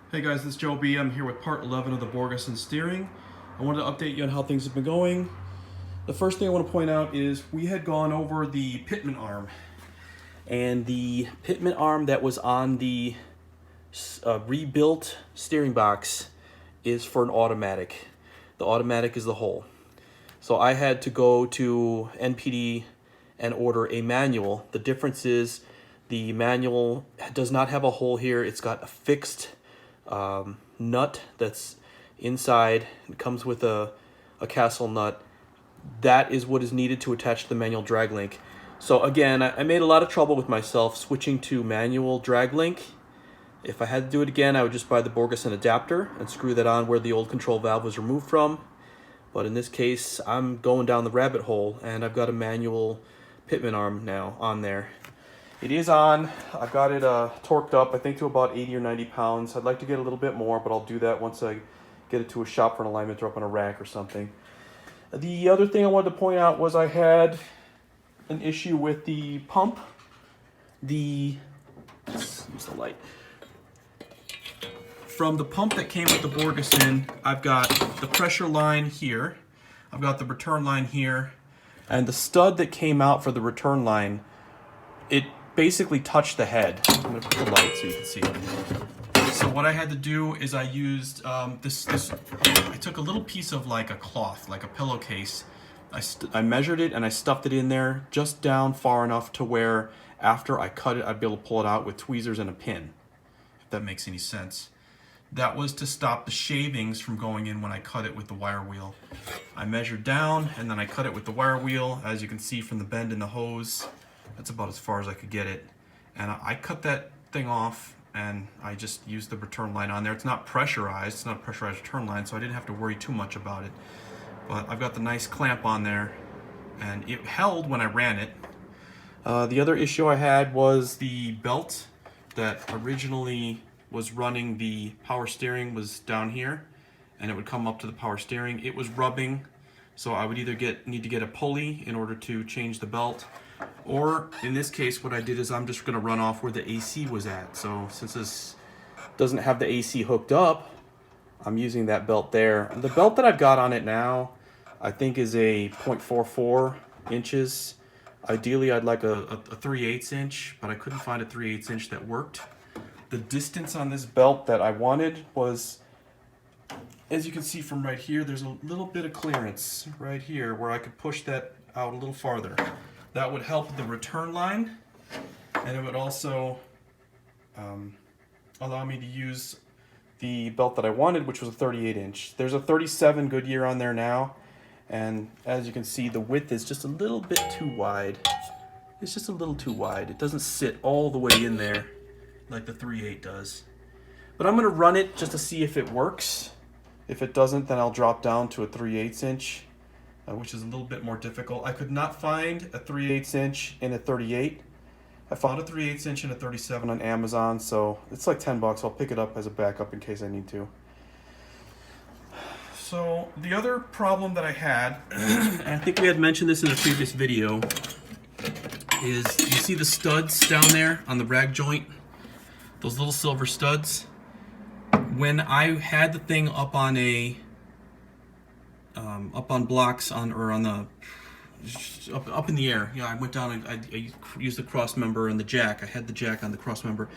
Hey guys, this is Joe B. I'm here with part 11 of the Borgeson Steering. I wanted to update you on how things have been going. The first thing I want to point out is we had gone over the Pittman arm. And the Pittman arm that was on the rebuilt steering box is for an automatic. The automatic is the hole. So I had to go to NPD and order a manual. The difference is the manual does not have a hole here. It's got a fixed nut that's inside. It comes with a castle nut. That is what is needed to attach to the manual drag link. So again, I made a lot of trouble with myself switching to manual drag link. If I had to do it again, I would just buy the Borgeson adapter and screw that on where the old control valve was removed from. But in this case, I'm going down the rabbit hole and I've got a manual Pittman arm now on there. It is on. I've got it torqued up, I think, to about 80 or 90 pounds. I'd like to get a little bit more, but I'll do that once I get it to a shop for an alignment or up on a rack or something. The other thing I wanted to point out was I had an issue with the pump. Let's use the light. From the pump that came with the Borgeson, I've got the pressure line here. I've got the return line here. And the stud that came out for the return line, it basically touched the head. I'm going to put the light so you can see it. So what I had to do is I used I took a little piece of like a cloth, like a pillowcase. I measured it and I stuffed it in there just down far enough to where after I cut it, I'd be able to pull it out with tweezers and a pin, if that makes any sense. That was to stop the shavings from going in when I cut it with the wire wheel. I measured down and then I cut it with the wire wheel. As you can see from the bend in the hose, that's about as far as I could get it. And I cut that thing off and I just used the return line on there. It's not pressurized, it's not a pressurized return line, so I didn't have to worry too much about it. But I've got the nice clamp on there and it held when I ran it. The other issue I had was the belt that originally was running the power steering was down here and it would come up to the power steering. It was rubbing, so I would either need to get a pulley in order to change the belt, or in this case what I did is I'm just going to run off where the AC was at. So since this doesn't have the AC hooked up, I'm using that belt there. The belt that I've got on it now I think is a 0.44 inches. Ideally I'd like a 3/8 inch, but I couldn't find a 3/8 inch that worked. The distance on this belt that I wanted was, as you can see from right here, there's a little bit of clearance right here where I could push that out a little farther. That would help the return line, and it would also allow me to use the belt that I wanted, which was a 38 inch. There's a 37 Goodyear on there now, and as you can see, the width is just a little bit too wide. It's just a little too wide. It doesn't sit all the way in there like the 3/8 does. But I'm going to run it just to see if it works. If it doesn't, then I'll drop down to a 3/8 inch, which is a little bit more difficult. I could not find a 3/8 inch in a 38. I found a 3/8 inch in a 37 on Amazon, so it's like 10 bucks. I'll pick it up as a backup in case I need to. So the other problem that I had, and I think we had mentioned this in a previous video, is you see the studs down there on the rag joint? Those little silver studs. When I had the thing up on up on blocks up in the air, I went down and I used the cross member and the jack. I had the jack on the cross member.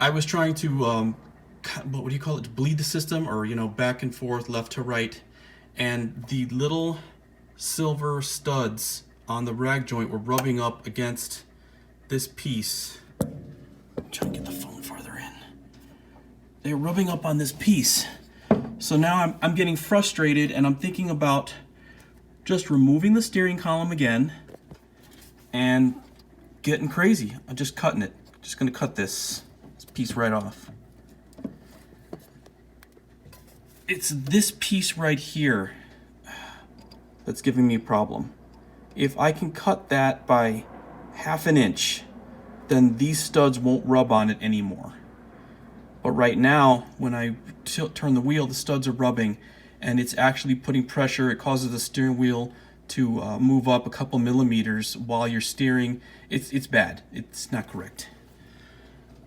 I was trying to what do you call it? Bleed the system, or back and forth, left to right, and the little silver studs on the rag joint were rubbing up against this piece. I'm trying to get the phone farther in. They're rubbing up on this piece. So now I'm getting frustrated and I'm thinking about just removing the steering column again and getting crazy. I'm just cutting it. Just gonna cut this piece right off. It's this piece right here that's giving me a problem. If I can cut that by 1/2 inch, then these studs won't rub on it anymore. But right now, when I turn the wheel, the studs are rubbing, and it's actually putting pressure. It causes the steering wheel to move up a couple millimeters while you're steering. It's bad. It's not correct.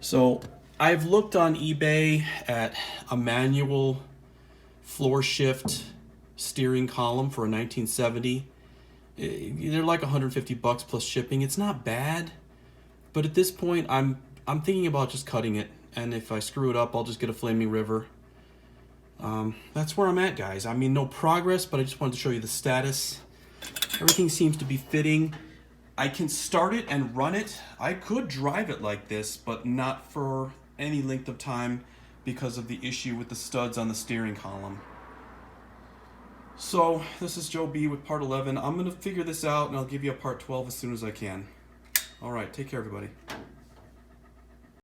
So I've looked on eBay at a manual floor shift steering column for a 1970. They're like 150 bucks plus shipping. It's not bad, but at this point I'm thinking about just cutting it, and if I screw it up I'll just get a Flaming River. That's where I'm at, guys. I mean, no progress, but I just wanted to show you the status. Everything seems to be fitting. I can start it and run it. I could drive it like this, but not for any length of time because of the issue with the studs on the steering column. So this is Joe B with part 11. I'm going to figure this out and I'll give you a part 12 as soon as I can. Alright, take care everybody.